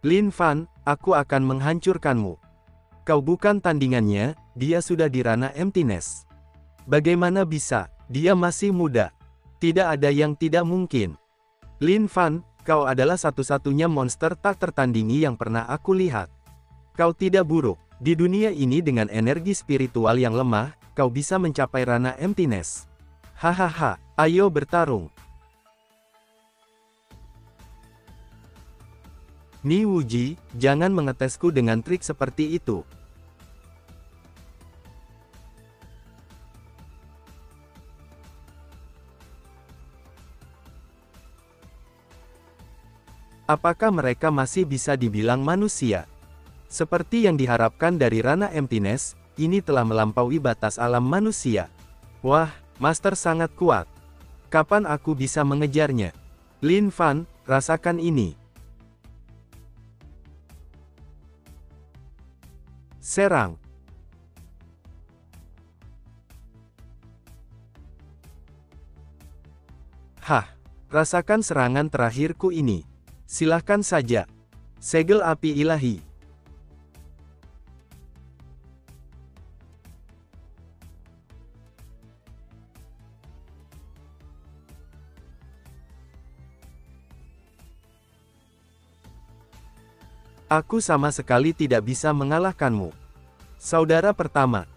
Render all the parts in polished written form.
Lin Fan, aku akan menghancurkanmu. Kau bukan tandingannya, dia sudah di ranah emptiness. Bagaimana bisa? Dia masih muda. Tidak ada yang tidak mungkin. Lin Fan, kau adalah satu-satunya monster tak tertandingi yang pernah aku lihat. Kau tidak buruk. Di dunia ini dengan energi spiritual yang lemah, kau bisa mencapai ranah emptiness. Hahaha, ayo bertarung. Ni Wuji, jangan mengetesku dengan trik seperti itu. Apakah mereka masih bisa dibilang manusia? Seperti yang diharapkan dari ranah emptiness, ini telah melampaui batas alam manusia. Wah, Master sangat kuat. Kapan aku bisa mengejarnya? Lin Fan, rasakan ini. Serang. Hah, rasakan serangan terakhirku ini. Silahkan saja. Segel api ilahi. Aku sama sekali tidak bisa mengalahkanmu. Saudara pertama.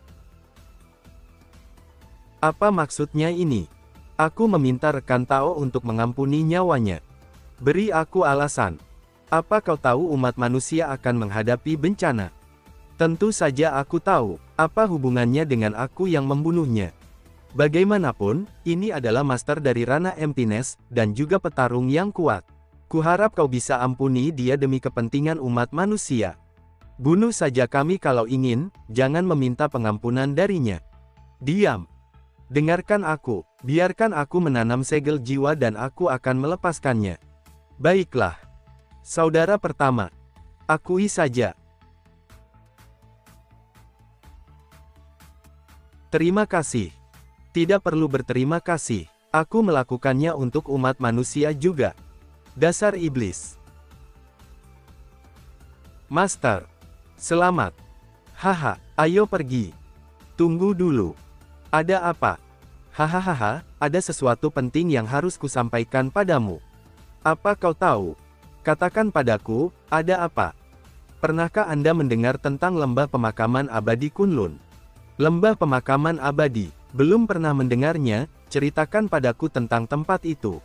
Apa maksudnya ini? Aku meminta rekan Tao untuk mengampuni nyawanya. Beri aku alasan. Apa kau tahu umat manusia akan menghadapi bencana? Tentu saja aku tahu, apa hubungannya dengan aku yang membunuhnya. Bagaimanapun, ini adalah master dari ranah emptiness, dan juga petarung yang kuat. Kuharap kau bisa ampuni dia demi kepentingan umat manusia. Bunuh saja kami kalau ingin, jangan meminta pengampunan darinya. Diam. Dengarkan aku, biarkan aku menanam segel jiwa dan aku akan melepaskannya. Baiklah. Saudara pertama. Akui saja. Terima kasih. Tidak perlu berterima kasih. Aku melakukannya untuk umat manusia juga. Dasar iblis. Master. Selamat. Haha, ayo pergi. Tunggu dulu. Ada apa? Hahaha, ada sesuatu penting yang harus kusampaikan padamu. Apa kau tahu? Katakan padaku, ada apa? Pernahkah Anda mendengar tentang lembah pemakaman abadi Kunlun? Lembah pemakaman abadi. Belum pernah mendengarnya, ceritakan padaku tentang tempat itu.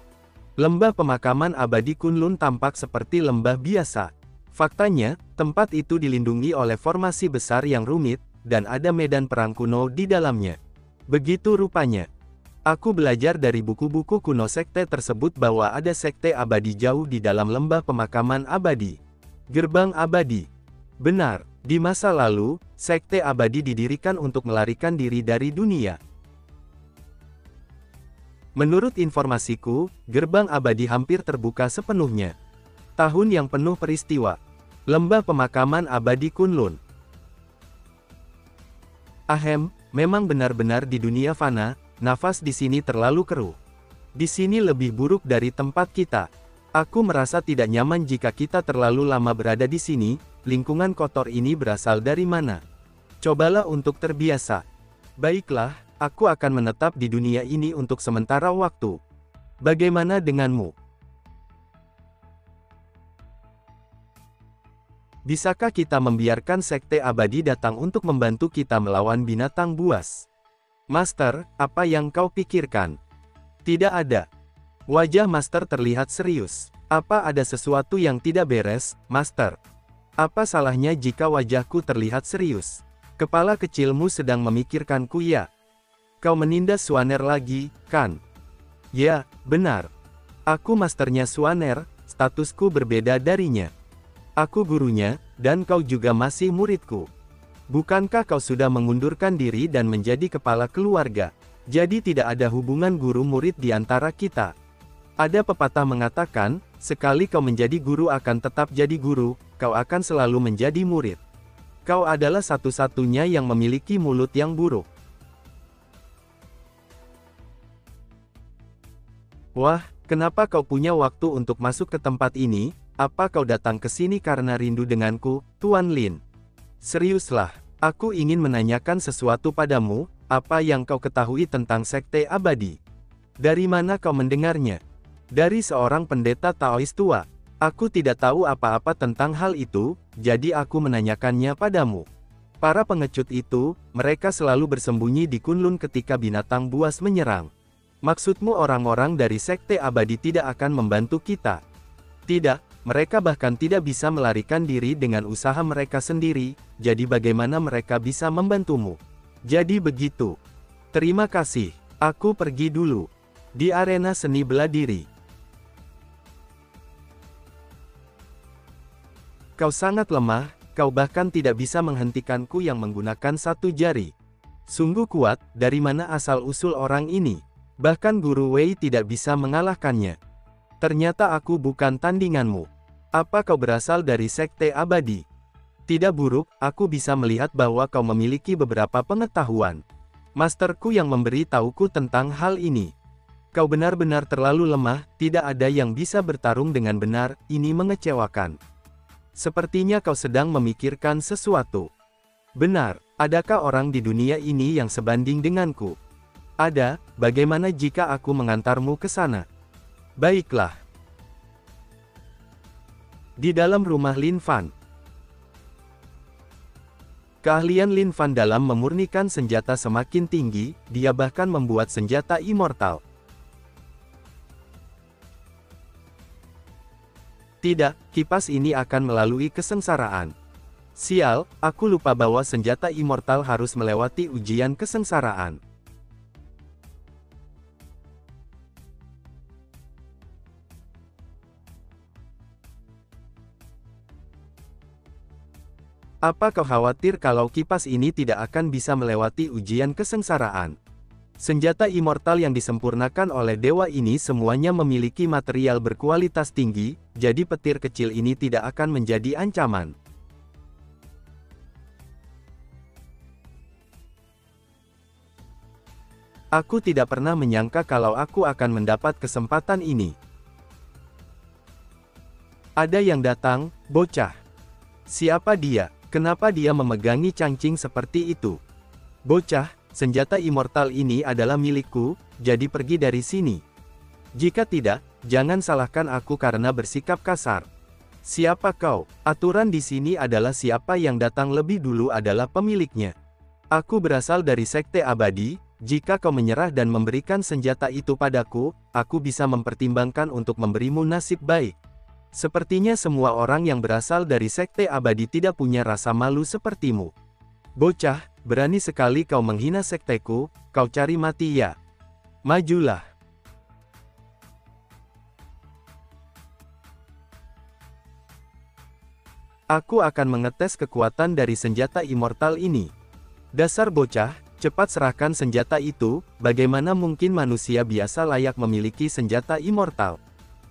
Lembah pemakaman abadi Kunlun tampak seperti lembah biasa. Faktanya, tempat itu dilindungi oleh formasi besar yang rumit, dan ada medan perang kuno di dalamnya. Begitu rupanya. Aku belajar dari buku-buku kuno sekte tersebut bahwa ada sekte abadi jauh di dalam lembah pemakaman abadi. Gerbang abadi. Benar, di masa lalu, sekte abadi didirikan untuk melarikan diri dari dunia. Menurut informasiku, gerbang abadi hampir terbuka sepenuhnya. Tahun yang penuh peristiwa. Lembah pemakaman abadi Kunlun. Ahem, memang benar-benar di dunia fana, nafas di sini terlalu keruh. Di sini lebih buruk dari tempat kita. Aku merasa tidak nyaman jika kita terlalu lama berada di sini. Lingkungan kotor ini berasal dari mana? Cobalah untuk terbiasa. Baiklah. Aku akan menetap di dunia ini untuk sementara waktu. Bagaimana denganmu? Bisakah kita membiarkan sekte abadi datang untuk membantu kita melawan binatang buas? Master, apa yang kau pikirkan? Tidak ada. Wajah Master terlihat serius. Apa ada sesuatu yang tidak beres, Master? Apa salahnya jika wajahku terlihat serius? Kepala kecilmu sedang memikirkanku ya? Kau menindas Swaner lagi, kan? Ya, benar. Aku masternya Swaner, statusku berbeda darinya. Aku gurunya, dan kau juga masih muridku. Bukankah kau sudah mengundurkan diri dan menjadi kepala keluarga? Jadi tidak ada hubungan guru-murid di antara kita. Ada pepatah mengatakan, sekali kau menjadi guru akan tetap jadi guru, kau akan selalu menjadi murid. Kau adalah satu-satunya yang memiliki mulut yang buruk. Wah, kenapa kau punya waktu untuk masuk ke tempat ini? apa kau datang ke sini karena rindu denganku, Tuan Lin? Seriuslah, aku ingin menanyakan sesuatu padamu, apa yang kau ketahui tentang Sekte Abadi? Dari mana kau mendengarnya? Dari seorang pendeta Taois tua. Aku tidak tahu apa-apa tentang hal itu, jadi aku menanyakannya padamu. Para pengecut itu, mereka selalu bersembunyi di Kunlun ketika binatang buas menyerang. Maksudmu orang-orang dari Sekte Abadi tidak akan membantu kita? Tidak, mereka bahkan tidak bisa melarikan diri dengan usaha mereka sendiri, jadi bagaimana mereka bisa membantumu? Jadi begitu. Terima kasih, aku pergi dulu. Di arena seni bela diri. Kau sangat lemah, kau bahkan tidak bisa menghentikanku yang menggunakan satu jari. Sungguh kuat, dari mana asal-usul orang ini? Bahkan Guru Wei tidak bisa mengalahkannya. Ternyata aku bukan tandinganmu. Apa kau berasal dari Sekte Abadi? Tidak buruk, aku bisa melihat bahwa kau memiliki beberapa pengetahuan. Masterku yang memberi tahuku tentang hal ini. Kau benar-benar terlalu lemah, tidak ada yang bisa bertarung dengan benar, ini mengecewakan. Sepertinya kau sedang memikirkan sesuatu. Benar, adakah orang di dunia ini yang sebanding denganku? Ada, bagaimana jika aku mengantarmu ke sana? Baiklah. Di dalam rumah Lin Fan. Keahlian Lin Fan dalam memurnikan senjata semakin tinggi, dia bahkan membuat senjata immortal. Tidak, kipas ini akan melalui kesengsaraan. Sial, aku lupa bahwa senjata immortal harus melewati ujian kesengsaraan. Apa kau khawatir kalau kipas ini tidak akan bisa melewati ujian kesengsaraan? Senjata immortal yang disempurnakan oleh dewa ini semuanya memiliki material berkualitas tinggi, jadi petir kecil ini tidak akan menjadi ancaman. Aku tidak pernah menyangka kalau aku akan mendapat kesempatan ini. Ada yang datang, bocah. Siapa dia? Kenapa dia memegangi cangcing seperti itu? Bocah, senjata immortal ini adalah milikku, jadi pergi dari sini. Jika tidak, jangan salahkan aku karena bersikap kasar. Siapa kau? Aturan di sini adalah siapa yang datang lebih dulu adalah pemiliknya. Aku berasal dari Sekte Abadi, jika kau menyerah dan memberikan senjata itu padaku, aku bisa mempertimbangkan untuk memberimu nasib baik. Sepertinya semua orang yang berasal dari Sekte Abadi tidak punya rasa malu sepertimu. Bocah, berani sekali kau menghina sekteku, kau cari mati ya. Majulah. Aku akan mengetes kekuatan dari senjata immortal ini. Dasar bocah, cepat serahkan senjata itu, bagaimana mungkin manusia biasa layak memiliki senjata immortal?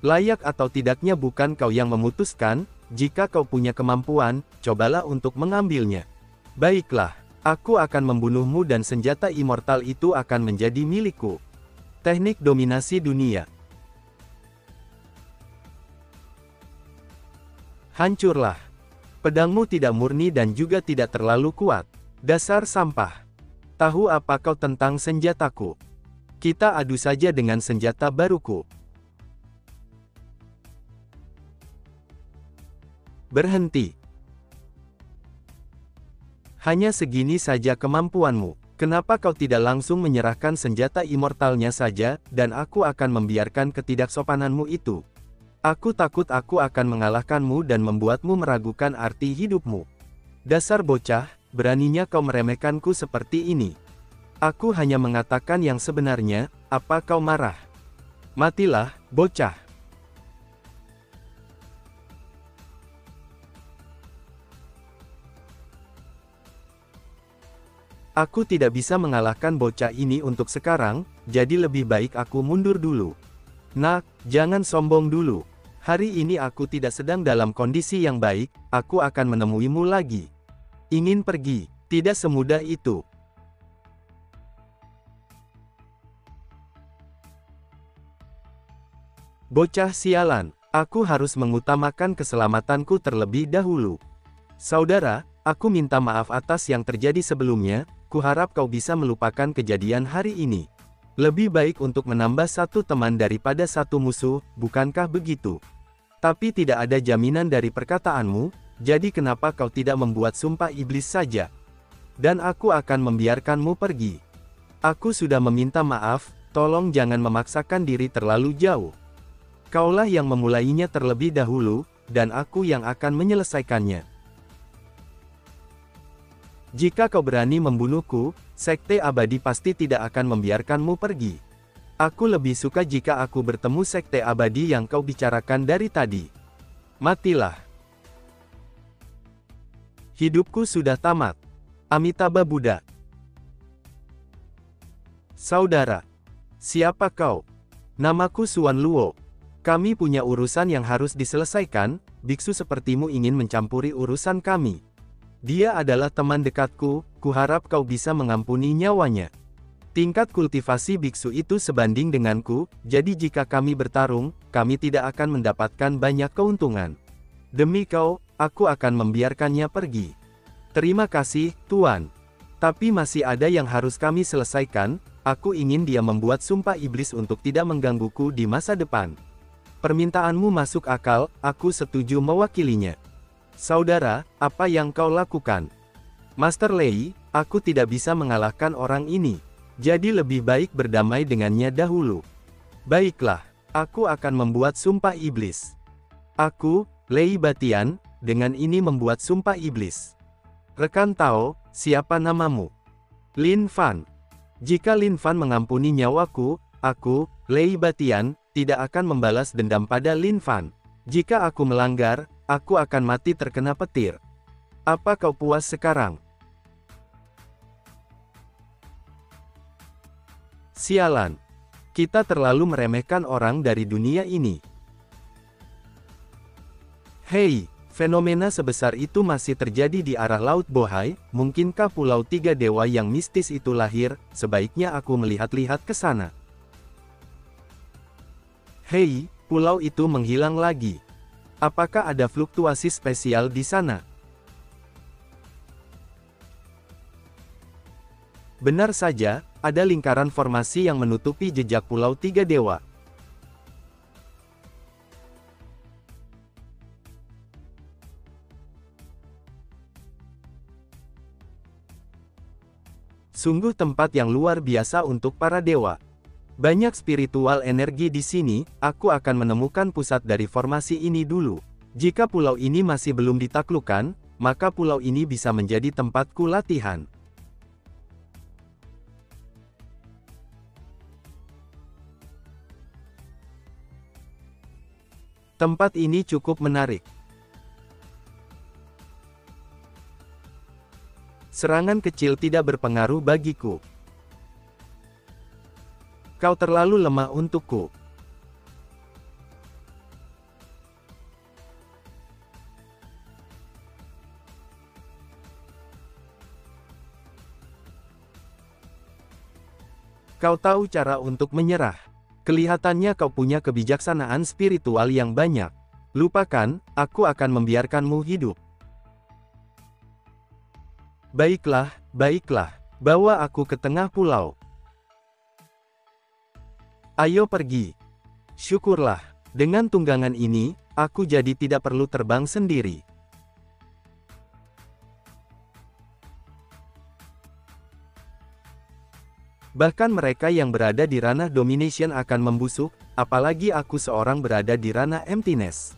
Layak atau tidaknya bukan kau yang memutuskan, jika kau punya kemampuan, cobalah untuk mengambilnya. Baiklah, aku akan membunuhmu dan senjata immortal itu akan menjadi milikku. Teknik dominasi dunia. Hancurlah. Pedangmu tidak murni dan juga tidak terlalu kuat. Dasar sampah. Tahu apa kau tentang senjataku? Kita adu saja dengan senjata baruku. Berhenti. Hanya segini saja kemampuanmu. Kenapa kau tidak langsung menyerahkan senjata immortalnya saja, dan aku akan membiarkan ketidaksopananmu itu? Aku takut aku akan mengalahkanmu dan membuatmu meragukan arti hidupmu. Dasar bocah, beraninya kau meremehkanku seperti ini. Aku hanya mengatakan yang sebenarnya, apa kau marah? Matilah, bocah. Aku tidak bisa mengalahkan bocah ini untuk sekarang, jadi lebih baik aku mundur dulu. Nak, jangan sombong dulu. Hari ini aku tidak sedang dalam kondisi yang baik, aku akan menemuimu lagi. Ingin pergi, tidak semudah itu. Bocah sialan, Aku harus mengutamakan keselamatanku terlebih dahulu. Saudara, aku minta maaf atas yang terjadi sebelumnya, kuharap kau bisa melupakan kejadian hari ini. Lebih baik untuk menambah satu teman daripada satu musuh, bukankah begitu? Tapi tidak ada jaminan dari perkataanmu, jadi kenapa kau tidak membuat sumpah iblis saja? Dan aku akan membiarkanmu pergi. Aku sudah meminta maaf, tolong jangan memaksakan diri terlalu jauh. Kaulah yang memulainya terlebih dahulu, dan aku yang akan menyelesaikannya. Jika kau berani membunuhku, Sekte Abadi pasti tidak akan membiarkanmu pergi. Aku lebih suka jika aku bertemu Sekte Abadi yang kau bicarakan dari tadi. Matilah. Hidupku sudah tamat. Amitabha Buddha. Saudara. Siapa kau? Namaku Suan Luo. Kami punya urusan yang harus diselesaikan, biksu sepertimu ingin mencampuri urusan kami. Dia adalah teman dekatku, kuharap kau bisa mengampuni nyawanya. Tingkat kultivasi biksu itu sebanding denganku, jadi jika kami bertarung, kami tidak akan mendapatkan banyak keuntungan. Demi kau, aku akan membiarkannya pergi. Terima kasih, Tuan. Tapi masih ada yang harus kami selesaikan, aku ingin dia membuat sumpah iblis untuk tidak menggangguku di masa depan. Permintaanmu masuk akal, aku setuju mewakilinya. Saudara, apa yang kau lakukan? Master Lei, aku tidak bisa mengalahkan orang ini. Jadi lebih baik berdamai dengannya dahulu. Baiklah, aku akan membuat sumpah iblis. Aku, Lei Batian, dengan ini membuat sumpah iblis. Rekan Tao, siapa namamu? Lin Fan. Jika Lin Fan mengampuni nyawaku, aku, Lei Batian, tidak akan membalas dendam pada Lin Fan. Jika aku melanggar, aku akan mati terkena petir. Apa kau puas sekarang? Sialan. Kita terlalu meremehkan orang dari dunia ini. Hei, fenomena sebesar itu masih terjadi di arah Laut Bohai, mungkinkah Pulau Tiga Dewa yang mistis itu lahir? Sebaiknya aku melihat-lihat ke sana. Hei, pulau itu menghilang lagi. Apakah ada fluktuasi spesial di sana? Benar saja, ada lingkaran formasi yang menutupi jejak Pulau Tiga Dewa. Sungguh tempat yang luar biasa untuk para dewa. Banyak spiritual energi di sini, aku akan menemukan pusat dari formasi ini dulu. Jika pulau ini masih belum ditaklukkan, maka pulau ini bisa menjadi tempatku latihan. Tempat ini cukup menarik. Serangan kecil tidak berpengaruh bagiku. Kau terlalu lemah untukku. Kau tahu cara untuk menyerah. Kelihatannya kau punya kebijaksanaan spiritual yang banyak. Lupakan, aku akan membiarkanmu hidup. Baiklah, baiklah. Bawa aku ke tengah pulau. Ayo pergi. Syukurlah, dengan tunggangan ini, aku jadi tidak perlu terbang sendiri. Bahkan mereka yang berada di ranah domination akan membusuk, apalagi aku seorang berada di ranah emptiness.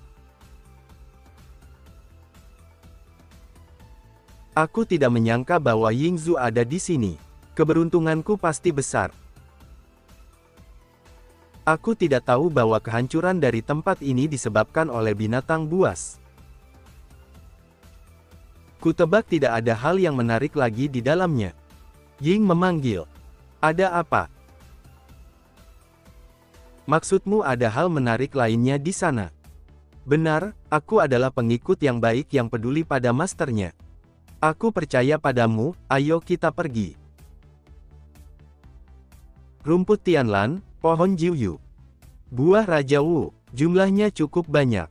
Aku tidak menyangka bahwa Yingzu ada di sini. Keberuntunganku pasti besar. Aku tidak tahu bahwa kehancuran dari tempat ini disebabkan oleh binatang buas. Kutebak tidak ada hal yang menarik lagi di dalamnya. Ying memanggil. Ada apa? Maksudmu ada hal menarik lainnya di sana? Benar, aku adalah pengikut yang baik yang peduli pada masternya. Aku percaya padamu, ayo kita pergi. Rumput Tianlan, pohon Jiuyu. Buah Raja Wu, Jumlahnya cukup banyak.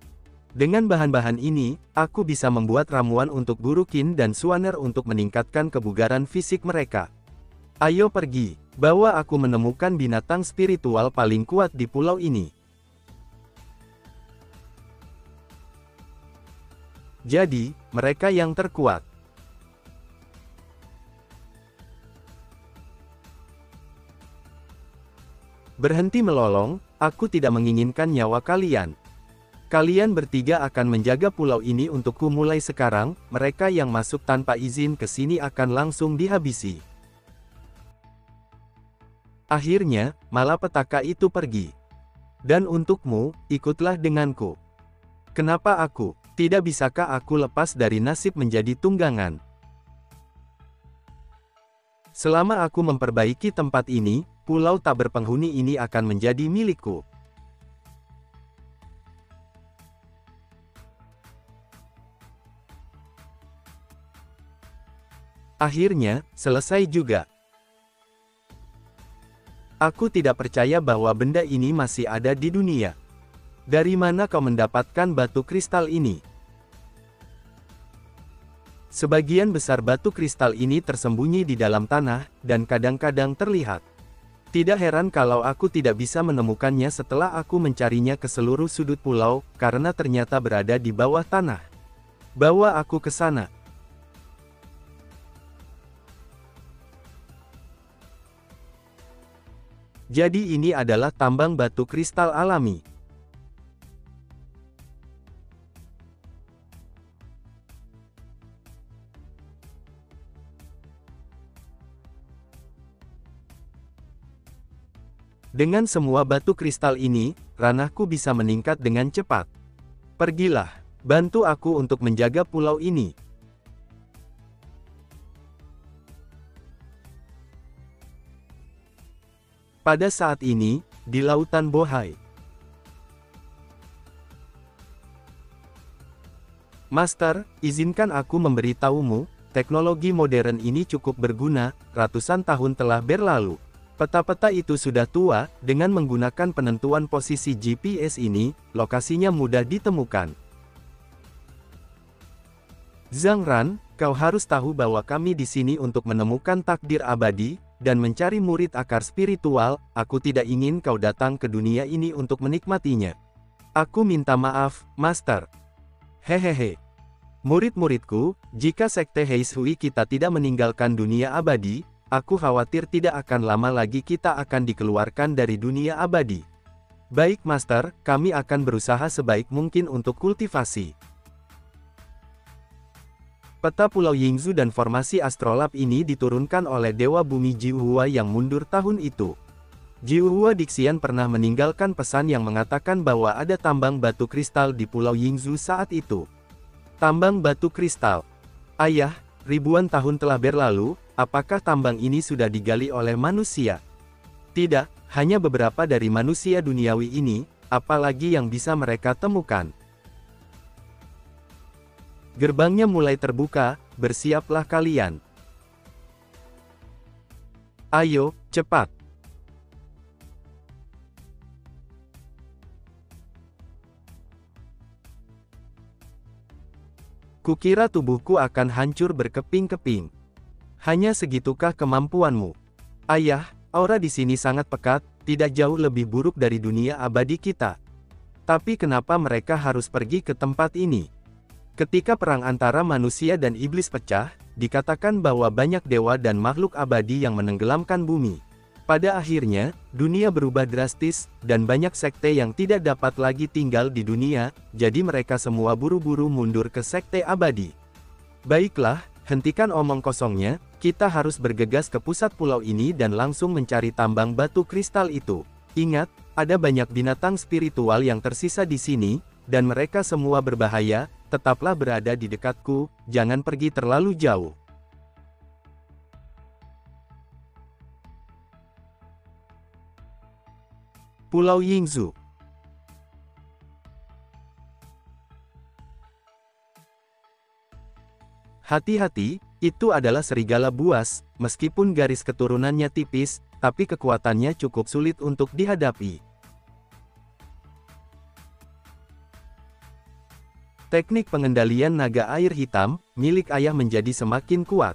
Dengan bahan-bahan ini, aku bisa membuat ramuan untuk guru Qin dan Suaner untuk meningkatkan kebugaran fisik mereka. Ayo pergi, bawa aku menemukan binatang spiritual paling kuat di pulau ini. Jadi, mereka yang terkuat. Berhenti melolong, aku tidak menginginkan nyawa kalian. Kalian bertiga akan menjaga pulau ini untukku mulai sekarang, mereka yang masuk tanpa izin ke sini akan langsung dihabisi. Akhirnya, malapetaka itu pergi. Dan untukmu, ikutlah denganku. Kenapa aku? Tidak bisakah aku lepas dari nasib menjadi tunggangan? Selama aku memperbaiki tempat ini, pulau tak berpenghuni ini akan menjadi milikku. Akhirnya, selesai juga. Aku tidak percaya bahwa benda ini masih ada di dunia. Dari mana kau mendapatkan batu kristal ini? Sebagian besar batu kristal ini tersembunyi di dalam tanah, dan kadang-kadang terlihat. Tidak heran kalau aku tidak bisa menemukannya setelah aku mencarinya ke seluruh sudut pulau, karena ternyata berada di bawah tanah. Bawa aku ke sana. Jadi ini adalah tambang batu kristal alami. Dengan semua batu kristal ini, ranahku bisa meningkat dengan cepat. Pergilah, bantu aku untuk menjaga pulau ini. Pada saat ini, di Lautan Bohai. Master, izinkan aku memberitahumu, teknologi modern ini cukup berguna, ratusan tahun telah berlalu. Peta-peta itu sudah tua, dengan menggunakan penentuan posisi GPS ini, lokasinya mudah ditemukan. Zhang Ran, kau harus tahu bahwa kami di sini untuk menemukan takdir abadi, dan mencari murid akar spiritual, aku tidak ingin kau datang ke dunia ini untuk menikmatinya. Aku minta maaf, Master. Hehehe. Murid-muridku, jika Sekte Heishui kita tidak meninggalkan dunia abadi, aku khawatir tidak akan lama lagi kita akan dikeluarkan dari dunia abadi. Baik Master, kami akan berusaha sebaik mungkin untuk kultivasi. Peta Pulau Yingzhou dan formasi astrolab ini diturunkan oleh Dewa Bumi Jiuhua yang mundur tahun itu. Jiuhua Dixian pernah meninggalkan pesan yang mengatakan bahwa ada tambang batu kristal di Pulau Yingzhou saat itu. Tambang batu kristal. Ayah, ribuan tahun telah berlalu, apakah tambang ini sudah digali oleh manusia? Tidak, hanya beberapa dari manusia duniawi ini, apalagi yang bisa mereka temukan. Gerbangnya mulai terbuka, bersiaplah kalian. Ayo, cepat. Kukira tubuhku akan hancur berkeping-keping. Hanya segitukah kemampuanmu? Ayah, aura di sini sangat pekat, tidak jauh lebih buruk dari dunia abadi kita. Tapi kenapa mereka harus pergi ke tempat ini? Ketika perang antara manusia dan iblis pecah, dikatakan bahwa banyak dewa dan makhluk abadi yang menenggelamkan bumi. Pada akhirnya, dunia berubah drastis, dan banyak sekte yang tidak dapat lagi tinggal di dunia, jadi mereka semua buru-buru mundur ke sekte abadi. Baiklah, hentikan omong kosongnya, kita harus bergegas ke pusat pulau ini dan langsung mencari tambang batu kristal itu. Ingat, ada banyak binatang spiritual yang tersisa di sini, dan mereka semua berbahaya, tetaplah berada di dekatku, jangan pergi terlalu jauh. Pulau Yingzhou. Hati-hati, itu adalah serigala buas, meskipun garis keturunannya tipis, tapi kekuatannya cukup sulit untuk dihadapi. Teknik pengendalian naga air hitam, milik ayah menjadi semakin kuat.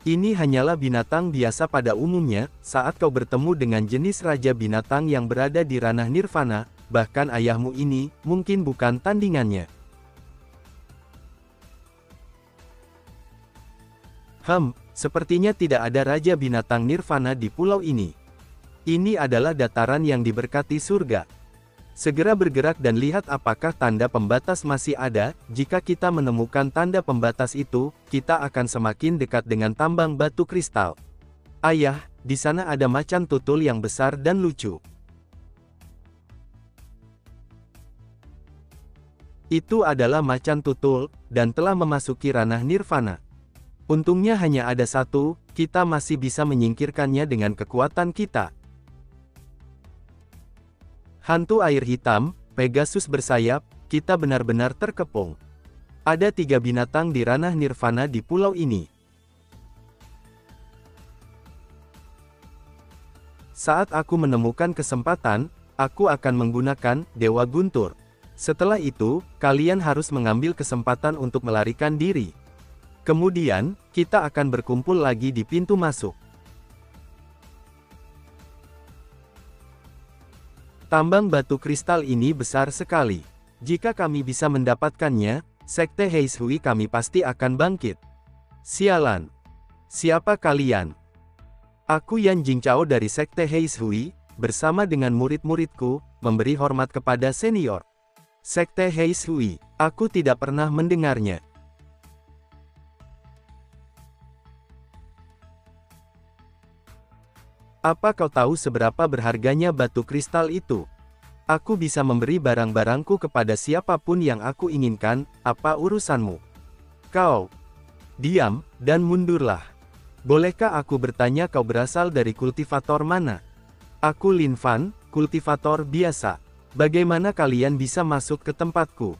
Ini hanyalah binatang biasa pada umumnya, saat kau bertemu dengan jenis raja binatang yang berada di ranah nirvana, bahkan ayahmu ini, mungkin bukan tandingannya. Sepertinya tidak ada raja binatang nirvana di pulau ini. Ini adalah dataran yang diberkati surga. Segera bergerak dan lihat apakah tanda pembatas masih ada. Jika kita menemukan tanda pembatas itu, kita akan semakin dekat dengan tambang batu kristal. Ayah, di sana ada macan tutul yang besar dan lucu. Itu adalah macan tutul, dan telah memasuki ranah nirvana. Untungnya hanya ada satu, kita masih bisa menyingkirkannya dengan kekuatan kita. Hantu air hitam, Pegasus bersayap, kita benar-benar terkepung. Ada 3 binatang di ranah nirvana di pulau ini. Saat aku menemukan kesempatan, aku akan menggunakan Dewa Guntur. Setelah itu, kalian harus mengambil kesempatan untuk melarikan diri. Kemudian, kita akan berkumpul lagi di pintu masuk. Tambang batu kristal ini besar sekali. Jika kami bisa mendapatkannya, Sekte Heishui kami pasti akan bangkit. Sialan. Siapa kalian? Aku Yan Jingchao dari Sekte Heishui, bersama dengan murid-muridku, memberi hormat kepada senior. Sekte Heishui, aku tidak pernah mendengarnya. Apa kau tahu seberapa berharganya batu kristal itu? Aku bisa memberi barang-barangku kepada siapapun yang aku inginkan, apa urusanmu? Kau, diam, dan mundurlah. Bolehkah aku bertanya kau berasal dari kultivator mana? Aku Lin Fan, kultivator biasa. Bagaimana kalian bisa masuk ke tempatku?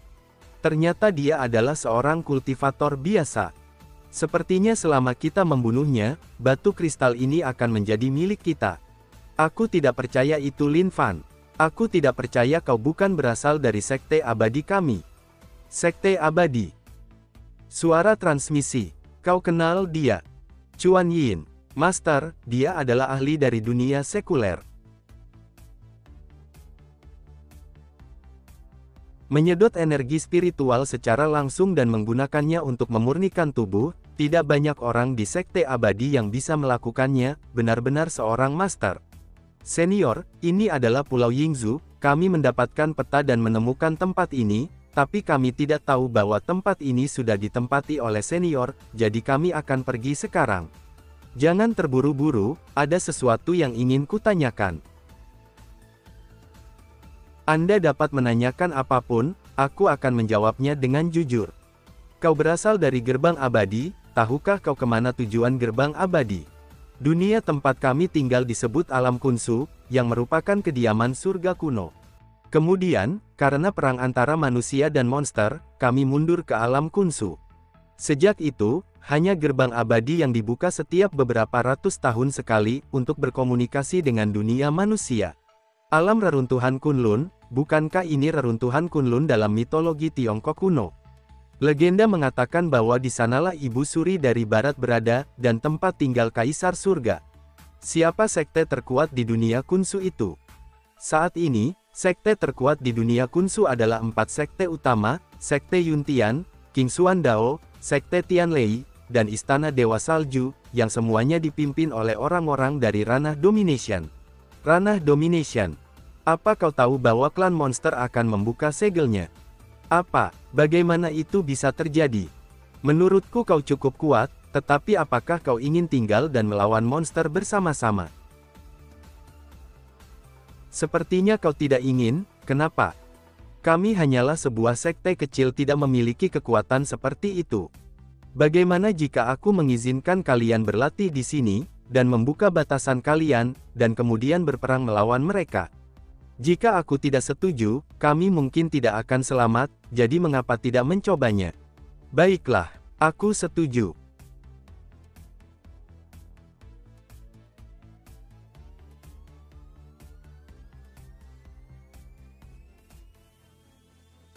Ternyata dia adalah seorang kultivator biasa. Sepertinya selama kita membunuhnya, batu kristal ini akan menjadi milik kita. Aku tidak percaya itu Lin Fan. Aku tidak percaya kau bukan berasal dari Sekte Abadi kami. Sekte Abadi. Suara transmisi. Kau kenal dia? Chuan Yin. Master, dia adalah ahli dari dunia sekuler. Menyedot energi spiritual secara langsung dan menggunakannya untuk memurnikan tubuh, tidak banyak orang di Sekte Abadi yang bisa melakukannya, benar-benar seorang master. Senior, ini adalah Pulau Yingzhu, kami mendapatkan peta dan menemukan tempat ini, tapi kami tidak tahu bahwa tempat ini sudah ditempati oleh senior, jadi kami akan pergi sekarang. Jangan terburu-buru, ada sesuatu yang ingin kutanyakan. Anda dapat menanyakan apapun, aku akan menjawabnya dengan jujur. Kau berasal dari gerbang abadi, tahukah kau kemana tujuan gerbang abadi? Dunia tempat kami tinggal disebut alam Kunsu, yang merupakan kediaman surga kuno. Kemudian, karena perang antara manusia dan monster, kami mundur ke alam Kunsu. Sejak itu, hanya gerbang abadi yang dibuka setiap beberapa ratus tahun sekali, untuk berkomunikasi dengan dunia manusia. Alam reruntuhan Kunlun, bukankah ini reruntuhan Kunlun dalam mitologi Tiongkok kuno? Legenda mengatakan bahwa di sanalah Ibu Suri dari Barat berada, dan tempat tinggal Kaisar Surga. Siapa sekte terkuat di dunia Kunsu itu? Saat ini, sekte terkuat di dunia Kunsu adalah 4 sekte utama, Sekte Yuntian, King Xuan Dao, Sekte Tianlei, dan Istana Dewa Salju, yang semuanya dipimpin oleh orang-orang dari ranah Domination. Ranah Domination. Apa kau tahu bahwa klan monster akan membuka segelnya? Apa? Bagaimana itu bisa terjadi? Menurutku kau cukup kuat, tetapi apakah kau ingin tinggal dan melawan monster bersama-sama? Sepertinya kau tidak ingin, kenapa? Kami hanyalah sebuah sekte kecil tidak memiliki kekuatan seperti itu. Bagaimana jika aku mengizinkan kalian berlatih di sini, dan membuka batasan kalian, dan kemudian berperang melawan mereka? Jika aku tidak setuju, kami mungkin tidak akan selamat, jadi mengapa tidak mencobanya? Baiklah, aku setuju.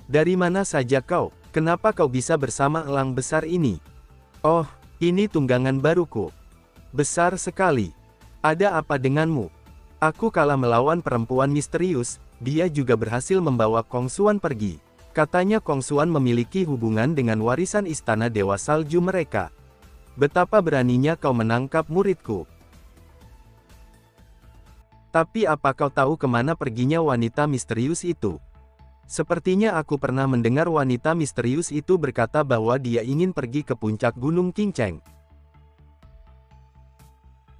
Dari mana saja kau? Kenapa kau bisa bersama elang besar ini? Oh, ini tunggangan baruku. Besar sekali. Ada apa denganmu? Aku kalah melawan perempuan misterius, dia juga berhasil membawa Kong Xuan pergi. Katanya Kong Xuan memiliki hubungan dengan warisan istana Dewa Salju mereka. Betapa beraninya kau menangkap muridku. Tapi apa kau tahu kemana perginya wanita misterius itu? Sepertinya aku pernah mendengar wanita misterius itu berkata bahwa dia ingin pergi ke puncak Gunung Qingcheng.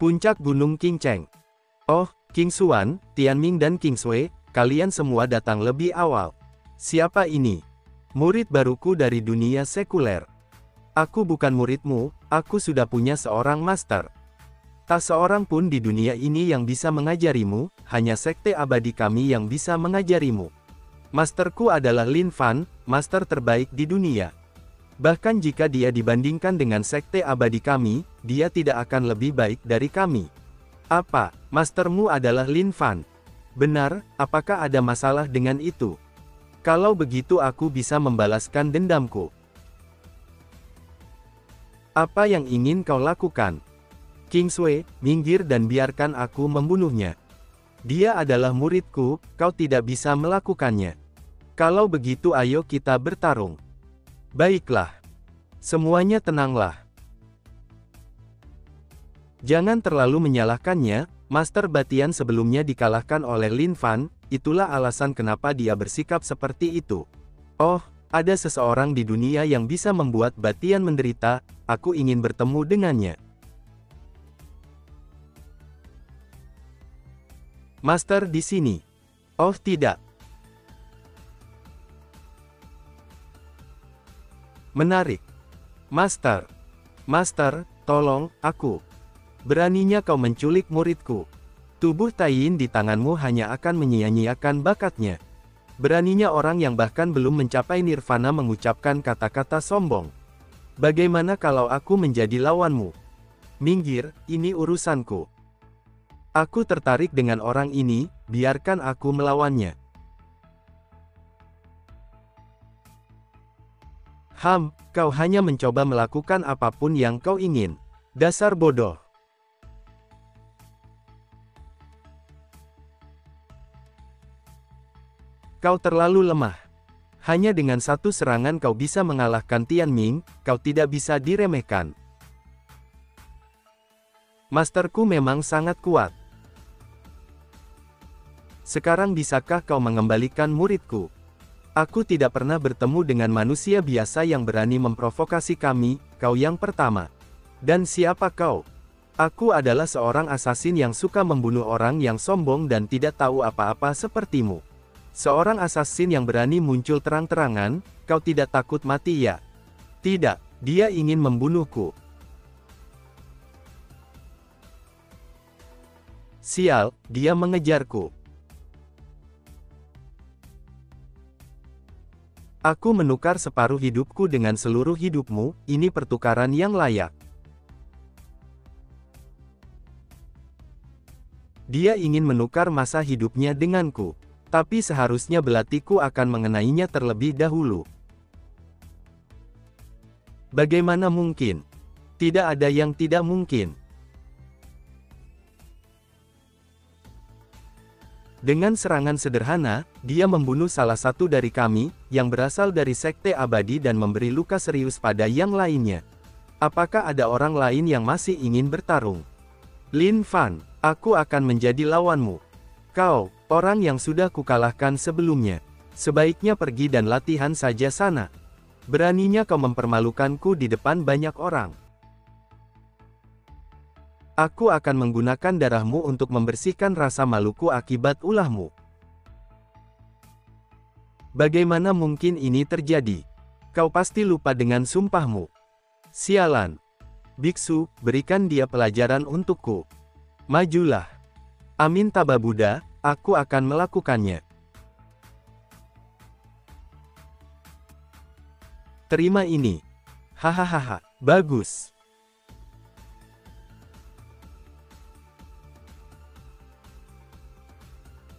Puncak Gunung Qingcheng. Oh, King Xuan, Tianming dan King Sui, kalian semua datang lebih awal. Siapa ini? Murid baruku dari dunia sekuler. Aku bukan muridmu, aku sudah punya seorang master. Tak seorang pun di dunia ini yang bisa mengajarimu, hanya sekte abadi kami yang bisa mengajarimu. Masterku adalah Lin Fan, master terbaik di dunia. Bahkan jika dia dibandingkan dengan sekte abadi kami, dia tidak akan lebih baik dari kami. Apa, mastermu adalah Lin Fan? Benar, apakah ada masalah dengan itu? Kalau begitu aku bisa membalaskan dendamku. Apa yang ingin kau lakukan? King Sui, minggir dan biarkan aku membunuhnya. Dia adalah muridku, kau tidak bisa melakukannya. Kalau begitu ayo kita bertarung. Baiklah. Semuanya tenanglah. Jangan terlalu menyalahkannya, Master Batian sebelumnya dikalahkan oleh Lin Fan, itulah alasan kenapa dia bersikap seperti itu. Oh, ada seseorang di dunia yang bisa membuat Batian menderita, aku ingin bertemu dengannya. Master di sini. Oh tidak. Menarik. Master. Master, tolong, aku. Beraninya kau menculik muridku. Tubuh Taiyin di tanganmu hanya akan menyia-nyiakan bakatnya. Beraninya orang yang bahkan belum mencapai nirvana mengucapkan kata-kata sombong. Bagaimana kalau aku menjadi lawanmu? Minggir, ini urusanku. Aku tertarik dengan orang ini, biarkan aku melawannya. Kau hanya mencoba melakukan apapun yang kau ingin. Dasar bodoh. Kau terlalu lemah. Hanya dengan satu serangan kau bisa mengalahkan Tianming, kau tidak bisa diremehkan. Masterku memang sangat kuat. Sekarang bisakah kau mengembalikan muridku? Aku tidak pernah bertemu dengan manusia biasa yang berani memprovokasi kami, kau yang pertama. Dan siapa kau? Aku adalah seorang asasin yang suka membunuh orang yang sombong dan tidak tahu apa-apa sepertimu. Seorang asasin yang berani muncul terang-terangan, kau tidak takut mati ya? Tidak, dia ingin membunuhku. Sial, dia mengejarku. Aku menukar separuh hidupku dengan seluruh hidupmu, ini pertukaran yang layak. Dia ingin menukar masa hidupnya denganku. Tapi seharusnya belatiku akan mengenainya terlebih dahulu. Bagaimana mungkin? Tidak ada yang tidak mungkin. Dengan serangan sederhana, dia membunuh salah satu dari kami, yang berasal dari sekte abadi dan memberi luka serius pada yang lainnya. Apakah ada orang lain yang masih ingin bertarung? Lin Fan, aku akan menjadi lawanmu. Kau, orang yang sudah kukalahkan sebelumnya. Sebaiknya pergi dan latihan saja sana. Beraninya kau mempermalukanku di depan banyak orang. Aku akan menggunakan darahmu untuk membersihkan rasa maluku akibat ulahmu. Bagaimana mungkin ini terjadi? Kau pasti lupa dengan sumpahmu. Sialan. Biksu, berikan dia pelajaran untukku. Majulah. Amitabha Buddha, aku akan melakukannya. Terima ini. Hahaha, bagus.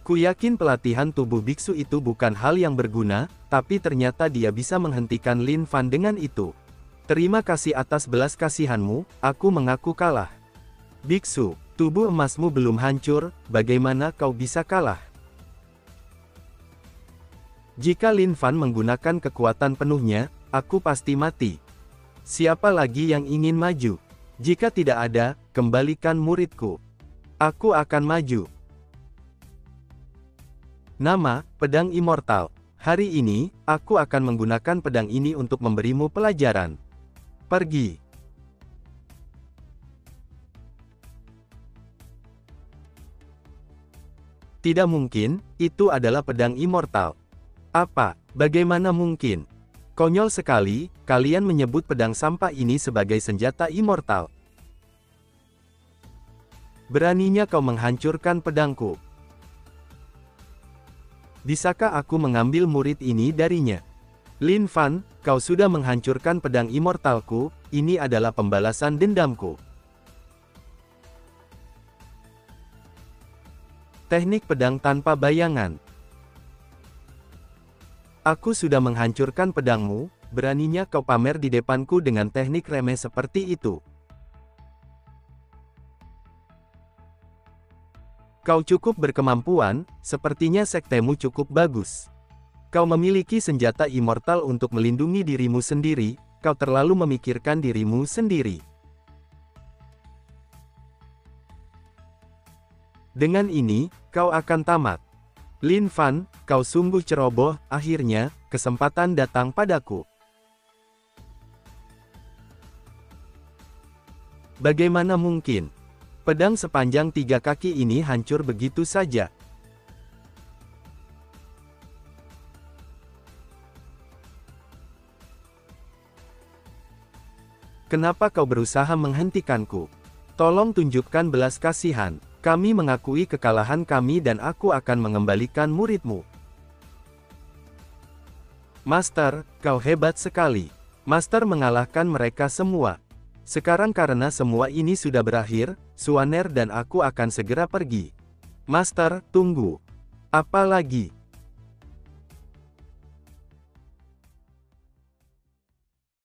Ku yakin pelatihan tubuh biksu itu bukan hal yang berguna, tapi ternyata dia bisa menghentikan Lin Fan dengan itu. Terima kasih atas belas kasihanmu, aku mengaku kalah. Biksu, tubuh emasmu belum hancur, bagaimana kau bisa kalah? Jika Lin Fan menggunakan kekuatan penuhnya, aku pasti mati. Siapa lagi yang ingin maju? Jika tidak ada, kembalikan muridku. Aku akan maju. Nama, Pedang Immortal. Hari ini, aku akan menggunakan pedang ini untuk memberimu pelajaran. Pergi. Tidak mungkin, itu adalah pedang immortal. Apa? Bagaimana mungkin? Konyol sekali, kalian menyebut pedang sampah ini sebagai senjata immortal. Beraninya kau menghancurkan pedangku. Bisakah aku mengambil murid ini darinya? Lin Fan, kau sudah menghancurkan pedang immortalku, ini adalah pembalasan dendamku. Teknik pedang tanpa bayangan. Aku sudah menghancurkan pedangmu, beraninya kau pamer di depanku dengan teknik remeh seperti itu. Kau cukup berkemampuan, sepertinya sektemu cukup bagus. Kau memiliki senjata immortal untuk melindungi dirimu sendiri, kau terlalu memikirkan dirimu sendiri. Dengan ini, kau akan tamat. Lin Fan, kau sungguh ceroboh, akhirnya, kesempatan datang padaku. Bagaimana mungkin? Pedang sepanjang 3 kaki ini hancur begitu saja. Kenapa kau berusaha menghentikanku? Tolong tunjukkan belas kasihan. Kami mengakui kekalahan kami dan aku akan mengembalikan muridmu. Master, kau hebat sekali. Master mengalahkan mereka semua. Sekarang karena semua ini sudah berakhir, Suaner dan aku akan segera pergi. Master, tunggu. Apa lagi?